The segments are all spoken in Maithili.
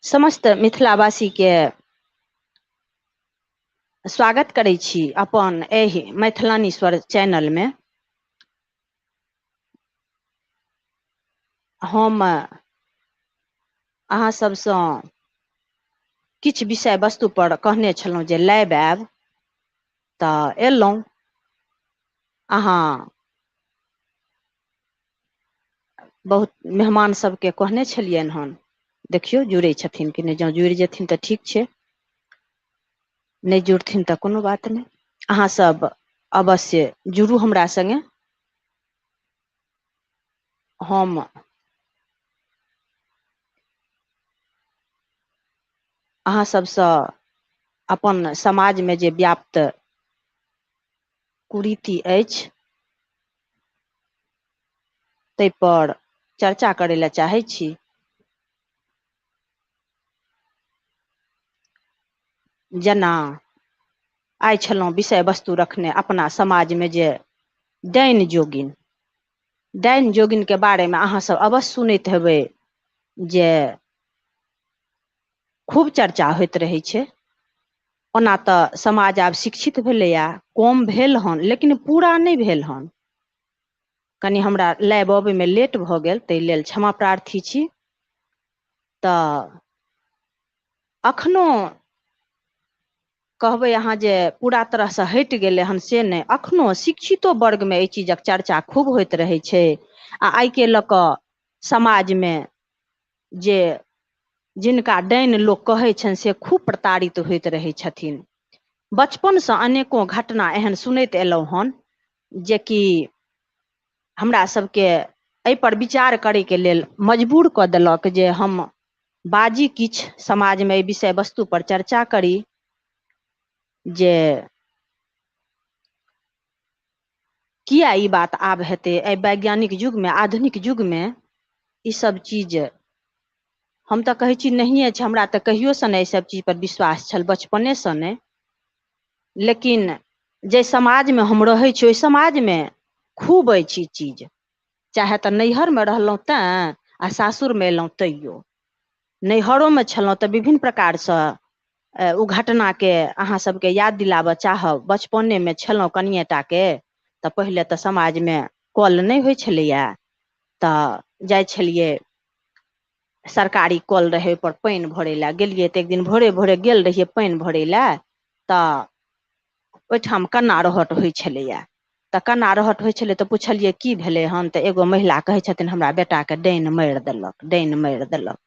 समस्त मिथिलावासी के स्वागत करै छी अपन एहि मैथिलानी स्वर चैनल में। हम अहाँ सबसँ किछ विषय वस्तु पर कहने छलहुँ जे लाइव आयब तऽ एलहुँ। अहाँ बहुत मेहमान सबके कहने छलियनि हन, देखियौ जुड़ै छथिन कि नहि। जँ जुड़ि जेथिन तऽ ठीक छै, नहि जुड़थिन तऽ कोनो बात नहि। अहाँ सब अवश्य जुड़ू हमरा संगे। हम अहाँ सबसँ अपन समाज में जे व्याप्त कुरीति अछि ताहि पर चर्चा करै लए चाहै छी। जेना आइ छलहुँ विषय वस्तु रखने अपना समाज में जे डाइन जोगिन। डाइन जोगिन के बारे में अहाँ सब अवश्य सुनैत हेबै जे खूब चर्चा होइत रहै छै। ओना तऽ समाज आब शिक्षित भेलैए, कम भेल हन लेकिन पूरा नहि भेल हन। कनि हमरा लाइव अबैमे लेट भऽ गेल, ताहि लेल क्षमा प्रार्थी छी। तऽ अखनो कहबै अहाँ जे पूरा तरहसँ हटि गेलै हन से नहि, अखनो शिक्षितो वर्गमे एहि चीजक चर्चा खूब होइत रहै छै। आ आइके लऽ कऽ समाजमे जे जिनका डाइन लोक कहै छनि से खूब प्रताड़ित होइत रहै छथिन। बचपनसँ अनेको घटना एहन सुनैत एलहुँ हन जेकि हमरा सभके एहिपर विचार करैके लेल मजबूर कऽ देलक जे हम बाजी किछु समाजमे एहि विषय वस्तु पर चर्चा करी। जे किया ई बात आब हेतै, एहि वैज्ञानिक युगमे, आधुनिक युगमे ईसब चीज हम तऽ कहै छी नहिए छै। हमरा तऽ कहियोसँ नहि एहिसभ चीज पर विश्वास छल, बचपनेसँ नहि। लेकिन जाहि समाजमे हम रहै छी ओहि समाजमे खूब अछि ई चीज। चाहे तऽ नैहरमे रहलहुँ तेँ, आ सासुरमे एलहुँ तैओ। नैहरोमे छलहुँ तऽ विभिन्न प्रकारसँ ओ घटनाके अहाँ सभके याद दिलाबऽ चाहब। बचपनेमे छलहुँ कनिए टाके तऽ पहिले तऽ समाजमे कल नहि होइ छलैए, तऽ जाइ छलियै सरकारी कल रहै, ओहिपर पानि भरय लए गेलियै तऽ एक दिन भोरे भोरे गेल रहियै पानि भरय लए, तऽ ओहिठाम केना रहट होइ छलैए। तऽ केना रहट होइ छलै तऽ पुछलियै की भेलै हन, तऽ एगो महिला कहै छथिन हमरा बेटाके डाइन मारि देलक, डाइन मारि देलक।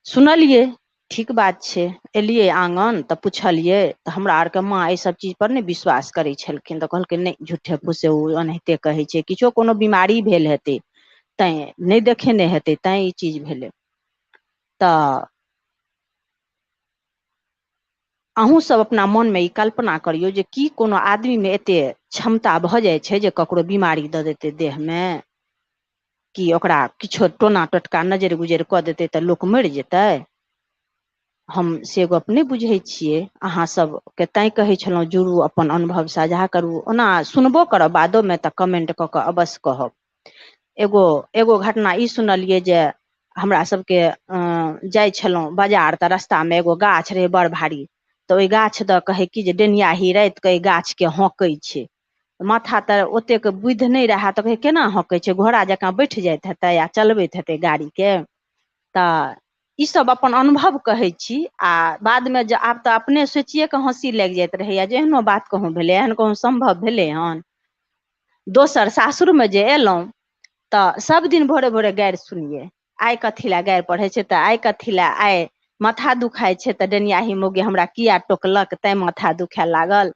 सुनलियै, ठीक बात छै। एलियै आङ्गन तऽ पुछलियै तऽ हमरा आरके माँ एहिसभ चीज पर नहि विश्वास करै छलखिन। तऽ कहलकै नहि झूठे फूसे ओ एनाहिते कहै छै, किछो कोनो बिमारी भेल हेतै तैँ, नहि देखेने हेतै तैँ ई चीज भेलै। तऽ अहूँसभ अपना मोनमे ई कल्पना करियौ जे की कोनो आदमीमे एतेक क्षमता भऽ जाइ छै जे ककरो बिमारी दऽ देतै देहमे, कि ओकरा किछो टोना टोटका नजरि गुजरि कऽ देतै तऽ लोक मरि जेतै। हम से गप नहि बुझै छियै। अहाँ सबके तैँ कहै छलहुँ जुड़ू, अपन अनुभव साझा करू। ओना सुनबो करब बादोमे तऽ कमेन्ट कऽ कऽ अवश्य कहब। एगो घटना ई सुनलियै जे हमरा सभके जाइ छलहुँ बाजार तऽ रस्तामे एगो गाछ रहै बड़ भारी, तऽ ओहि गाछ दऽ कहै कि जे डेनियाही रातिकऽ एहि गाछके हँकै छै। माथा तऽ ओतेक बुद्धि नहि रहै तऽ कहै केना हौकै छै, घोड़ा जकाँ बैठ जाइत हेतै आ चलबैत हेतै गाड़ीके। तऽ ईसब अपन अनुभव कहै छी। आ बादमे जे आब तऽ अपने सोचिए कऽ हँसी लागि जाइत रहैए जे एहनो बात कहूँ भेलै, एहन कहूँ सम्भव भेलै हन। दोसर सासुरमे जे एलहुँ तऽ सब दिन भोरे भोरे गारि सुनियै। आइ कथी लए गारि पढ़ै छै, तऽ आइ कथी लए, आइ माथा दुखाइ छै तऽ डेनियाही मौगी हमरा किया टोकलक तैँ माथा दुखाए लागल।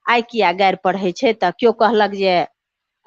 आइ किया गारि पढ़ै छै तऽ केओ कहलक जे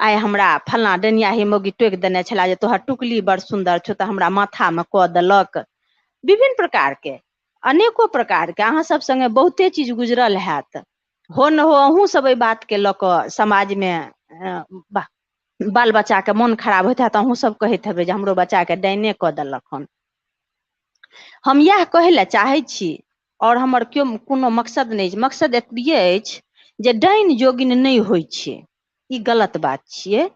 आइ हमरा फल्लाँ डेनियाही मौगी टोकि देने छलै जे तोहर टुकली बड़ सुन्दर छौ तऽ हमरा माथामे कऽ देलक। विभिन्न प्रकारके, अनेको प्रकारके अहाँ सब सङ्गे बहुते चीज गुजरल हैत। हो न हो अहूँसभ एहि बातके लऽ कऽ समाजमे बाल बच्चाके मोन खराब होइत हैत, अहूँसभ कहैत हेबै जे हमरो बच्चाके डाइने कऽ देलक हन। हम इएह कहै लए चाहै छी, आओर हमर केओ कोनो मकसद नहि अछि। मकसद एतबिए अछि जे डाइन जोगिन नहि होइ छै, ई गलत बात छियै।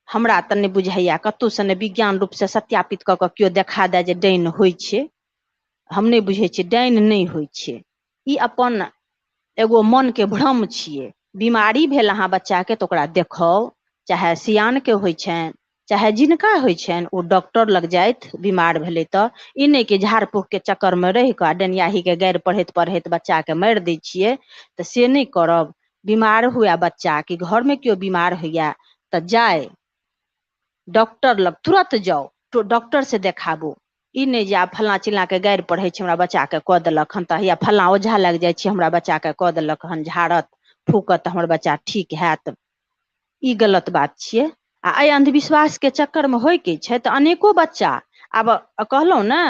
हमरा तऽ नहि बुझाइए कतहुसँ नहि विज्ञान रूपसँ सत्यापित कऽ कऽ केओ देखा दए जे डाइन होइ छै। हम नहीं बुझे छियै डाइन नहीं होइ छै। ई अपन एगो मन के भ्रम छियै। बीमारी भेल अहाँ बच्चा के तऽ ओकरा देखाउ, चाहे सियान के होइ छनि चाहे जिनका होइ छनि ओ डॉक्टर लग जाथि बीमार भेलै तऽ। ई नहि कि झाड़ फूक के चक्कर में रहि कऽ डेनियाही के गारि पढ़ैत पढ़ैत बच्चा के मारि दै छियै, तऽ से नहि करब। बीमार हुए बच्चा कि घर में केओ बीमार होइया तऽ जाय डॉक्टर लग तुरंत जाउ, तो डॉक्टर से देखाबू। ई नहि जे आब फल्लाँ चिल्लाँ के गारि पढ़ै छै हमरा बच्चा के कऽ देलक हन तऽ हैया फल्लाँ ओझा लग जाइ छी हमरा बच्चा के कऽ देलक हन झाड़त फूकत तऽ हमर बच्चा ठीक हैत। ई गलत बात छियै। आ एहि अन्धविश्वासके चक्करमे होयके छै तऽ अनेको बच्चा आब कहलहुँ ने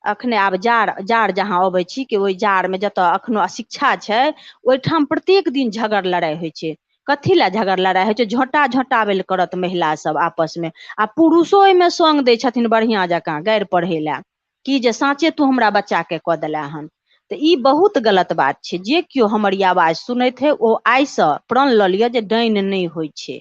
अखने आब जाड़ जहाँ अबै छी कि ओहि जाड़ में जतऽ अखनो अशिक्षा छै ओहिठाम प्रत्येक दिन झगड़ लड़ाइ होइ छै। कथी लए झगड़ लड़ाइ होइ छै? झोंटा झोंटाबै लए करत महिला सब आपस में, आ पुरुषो एहिमे सङ्ग दै छथिन बढ़िआँ जकाँ गारि पढ़ै लए कि जे साँचे तू हमरा बच्चा के कऽ देले हन। तऽ ई बहुत गलत बात छै। जे केओ हमर ई आवाज सुनैत है ओ आइसँ प्रण लऽ लिअ जे डाइन नहि होइ छै।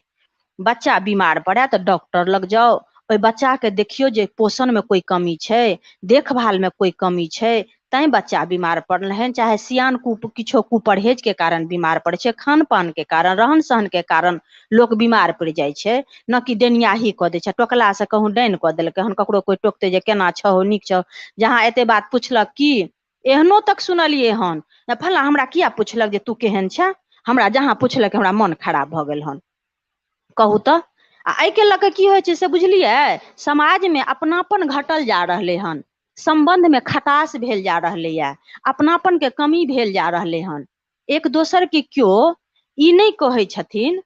बच्चा बीमार पड़ै तऽ डॉक्टर लग जाउ, ओहि बच्चा के देखियौ जे पोषण में कोई कमी छै, देखभाल में कोई कमी छै, तैं बच्चा बीमार पड़ल हन। चाहे सियान किछो कुपरहेज के कारण बीमार पड़ै छै, खान पान के कारण, रहन सहन के कारण लोक बीमार पड़ि जाइ छै। न कि डेनियाही कऽ दै छै, टोकला से कहूँ डाइन कऽ देलकै हन, ककरो कोई टोकतै जे केना छहो नीक छहो, जहाँ एते बात पुछलक की एहनो तक सुनलियै हन फल्लाँ हमरा किया पुछलक जे तू केहन छे, हमरा जहाँ पुछलक हमरा मोन खराब भऽ गेल हन। कहू तऽ। आ एहिके लऽ कऽ की होइ छै से बुझलियै? समाजमे अपनापन घटल जा रहलै हन, सम्बन्धमे खटास भेल जा रहलैए, अपनापन के कमी भेल जा रहलै हन। एक दोसर के केओ ई नहि कहै छथिन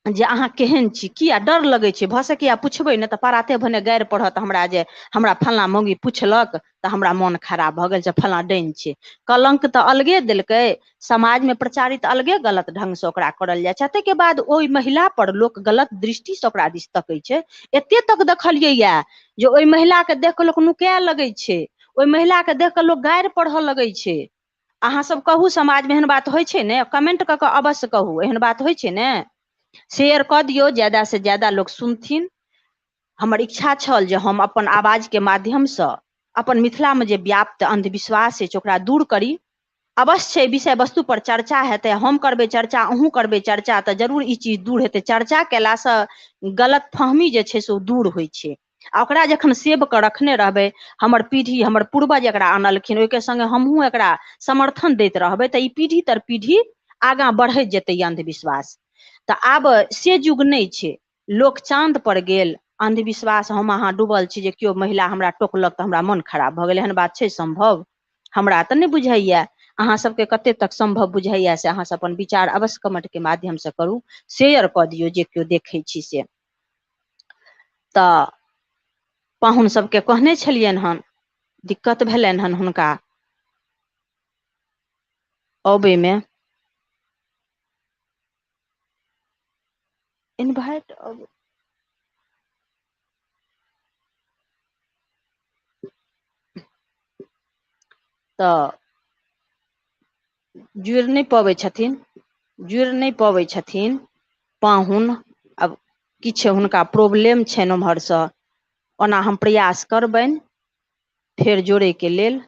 जे अहाँ केहन छी। किया डर लगै छै? भऽ सकैया पुछबै ने तऽ पराते भने गारि पढ़त हमरा जे हमरा फल्लाँ मौगी पुछलक तऽ हमरा मोन खराब भऽ गेल जे फल्लाँ डाइन छै। कलंक तऽ अलगे देलकै, समाजमे प्रचारित अलगे गलत ढंग से ओकरा करल जाइ छै। ताहिके बाद ओहि महिला पर लोक गलत दृष्टि से ओकरा दिस तकै छै। एते तक देखलियै या जे ओहि महिला के देख कऽ लोक नुकाय लगै छै, ओहि महिला के देख कऽ लोक गारि पढ़ऽ लगै छै। अहाँ सब कहू समाजमे एहन बात होइ छै ने? कमेंट कऽ कऽ अवश्य कहू एहन बात होइ छै ने? शेयर कऽ दियौ, ज्यादा से ज्यादा लोक सुनथिन। हमर इच्छा छल जे हम अपन आवाजके माध्यमसँ अपन मिथिलामे जे व्याप्त अन्धविश्वास अछि ओकरा दूर करी। अवश्य छै विषय वस्तु पर चर्चा हेतै, हम करबै चर्चा, अहूँ करबै चर्चा, तऽ जरूर ई चीज दूर हेतै। चर्चा केलासँ गलत फहमी जे छै से ओ दूर होइ छै। आ ओकरा जखन सेब कऽ रखने रहबै, हमर पीढ़ी हमर पूर्वज एकरा आनलखिन, ओहिके संगे हमहूँ एकरा समर्थन दैत रहबै, तऽ ई पीढ़ी दर पीढ़ी आगाँ बढ़ैत जेतै ई अन्धविश्वास। तऽ आब से युग नहि छै। लोक चाँद पर गेल, अन्धविश्वास हम अहाँ डूबल छी जे केओ महिला हमरा टोकलक तऽ हमरा मोन खराब भऽ गेल। एहन बात छै सम्भव? हमरा तऽ नहि बुझाइया। अहाँ सबके कते तक सम्भव बुझाइया से अहाँ सब अपन विचार अवश्य कमेंट के माध्यम से करू, शेयर कऽ दियौ जे केओ देखै छी से। तऽ पाहुन सबके कहने छलियनि हन, दिक्कत भेलनि हन हुनका अबैमे। इनवाइट तऽ जुड़ि नहि पबै छथिन, जुड़ि नहि पबै छथिन पाहुन। आब किछु हुनका प्रॉब्लम छनि ओम्हरसँ, ओना हम प्रयास करबनि फेर जोड़ैके लेल।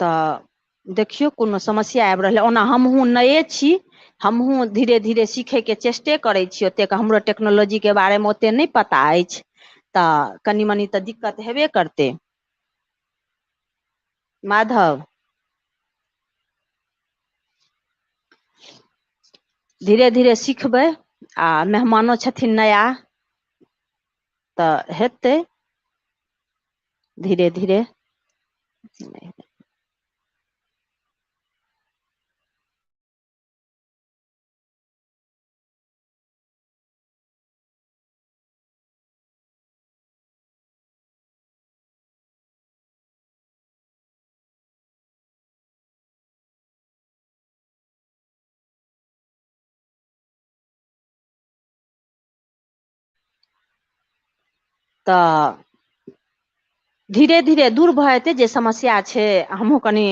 तऽ देखियौ कोनो समस्या आबि रहलै। ओना हमहूँ नये छी, हमहूँ धीरे धीरे सीखयके चेष्टे करै छी। ओतेक हमरो टेक्नोलॉजीके बारेमे ओतेक नहि पता अछि, तऽ कनि मनि तऽ दिक्कत हेबे करतै। माधव, धीरे धीरे सिखबै। आ मेहमानो छथिन नया, तऽ हेतै धीरे धीरे। तऽ धीरे धीरे दूर भऽ जेतै जे समस्या छै। हमहूँ कनि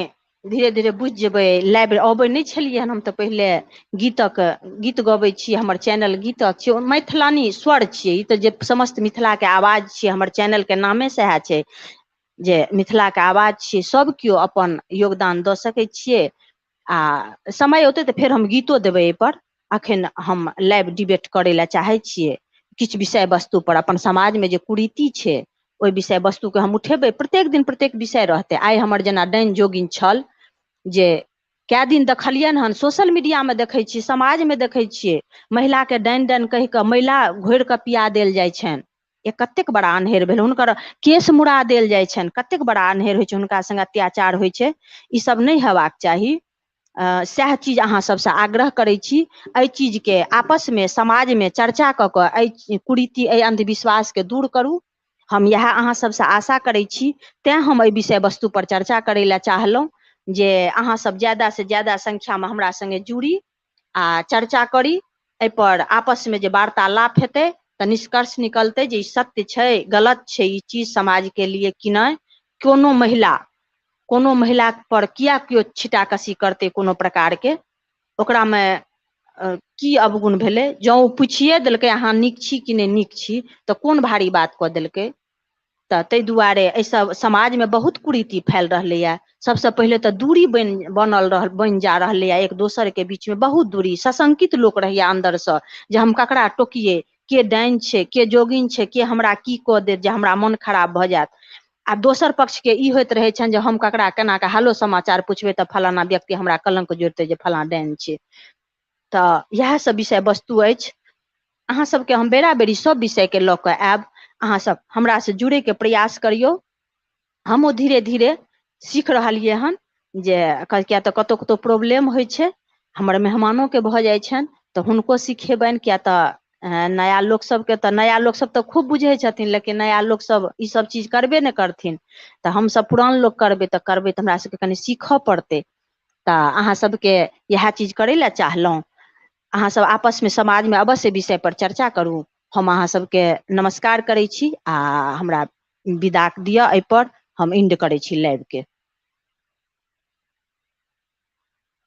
धीरे धीरे बुझि जेबै। लाइव अबै नहि छलियै हन, हम तऽ पहिले गीत गबै छी, हमर चैनल गीतक छियै, मैथिलानी स्वर छियै, ई तऽ जे समस्त मिथिलाके आवाज छियै, हमर चैनलके नामे सएह छै जे मिथिलाके आवाज छियै, सब केओ अपन योगदान दऽ सकै छियै। आ समय औतै तऽ फेर हम गीतो देबै एहिपर। अखन हम लाइव डिबेट करै लए चाहै छियै, किछु विषय वस्तु पर, अपन समाजमे जे कुरीति छै ओहि विषय वस्तुके हम उठेबै। प्रत्येक दिन प्रत्येक विषय रहतै। आइ हमर जेना डाइन जोगिन छल, जे कए दिन देखलियनि हन, सोशल मीडियामे देखै छियै, समाजमे देखै छियै, महिलाके डाइन डाइन कहि कऽ मैला घोरि कऽ पिया देल जाइ छनि। ए कतेक बड़ा अन्हेर भेल। हुनकर केस मुड़ा देल जाइ छनि, कतेक बड़ा अन्हेर होइ छै, हुनका संगे अत्याचार होइ छै। ई सब नहि हेबाक चाही। सएह चीज अहाँ सबसँ आग्रह करै छी। एहि चीजके आपसमे समाजमे चर्चा कऽ कऽ एहि कुरीति, एहि अन्धविश्वासके दूर करू। हम इएह अहाँ सबसँ आशा करै छी। तेँ हम एहि विषय वस्तु पर चर्चा करै लए चाहलहुँ, जे अहाँ सब ज्यादा से ज्यादा संख्यामे हमरा संगे जुड़ी आ चर्चा करी। एहिपर आपसमे जे वार्तालाप हेतै तऽ निष्कर्ष निकलतै जे ई सत्य छै, गलत छै ई चीज समाजके लिए कि नहि। कोनो महिला पर किया केओ छिटाकसी करतै कोनो प्रकारके, ओकरामे की अवगुण भेलै। जँ ओ पूछिए देलकै अहाँ नीक छी कि नहि नीक छी, तऽ कोन भारी बात कऽ देलकै। तऽ ताहि दुआरे एहिसब समाजमे बहुत कुरीति फैल रहलैए। सबसँ पहिले तऽ दूरी बनि जा रहलैए एक दोसरके बीचमे, बहुत दूरी। सशंकित लोक रहैए अन्दरसँ जे हम ककरा टोकिए, के डाइन छै, के जोगिन छै, के हमरा की कऽ देत जे हमरा मोन खराब भऽ जायत। आ दोसर पक्षके ई होइत रहै छनि जे हम ककरा केना कऽ हालो समाचार पुछबै तऽ फलाना व्यक्ति हमरा कलंक जोड़तै जे फलाँ डाइन छै। तऽ इएह सब विषय वस्तु अछि। अहाँ सबके हम बेरा बेरी सब विषयके लऽ कऽ आयब। अहाँसब हमरासँ जुड़ैके प्रयास करिऔ। हमहूँ धीरे धीरे सीख रहलियै हन, जे किएक तऽ कतहु कतहु प्रॉब्लम होइ छै, हमर मेहमानोके भऽ जाइ छनि तऽ हुनको सिखेबनि। किएक तऽ नया लोकसभके तऽ, नया लोकसभ तऽ खूब बुझै छथिन, लेकिन नया लोकसभ ईसब चीज करबे नहि करथिन। तऽ हमसब पुरान लोक करबै तऽ हमरा सबके कनि सीखऽ पड़तै। तऽ अहाँ सबके इएह चीज करै लए चाहलहुँ। अहाँसब आपसमे समाजमे अवश्य विषय पर चर्चा करू। हम अहाँ सबके नमस्कार करै छी आ हमरा विदा दिअ। एहिपर हम एंड करै छी लाइवके।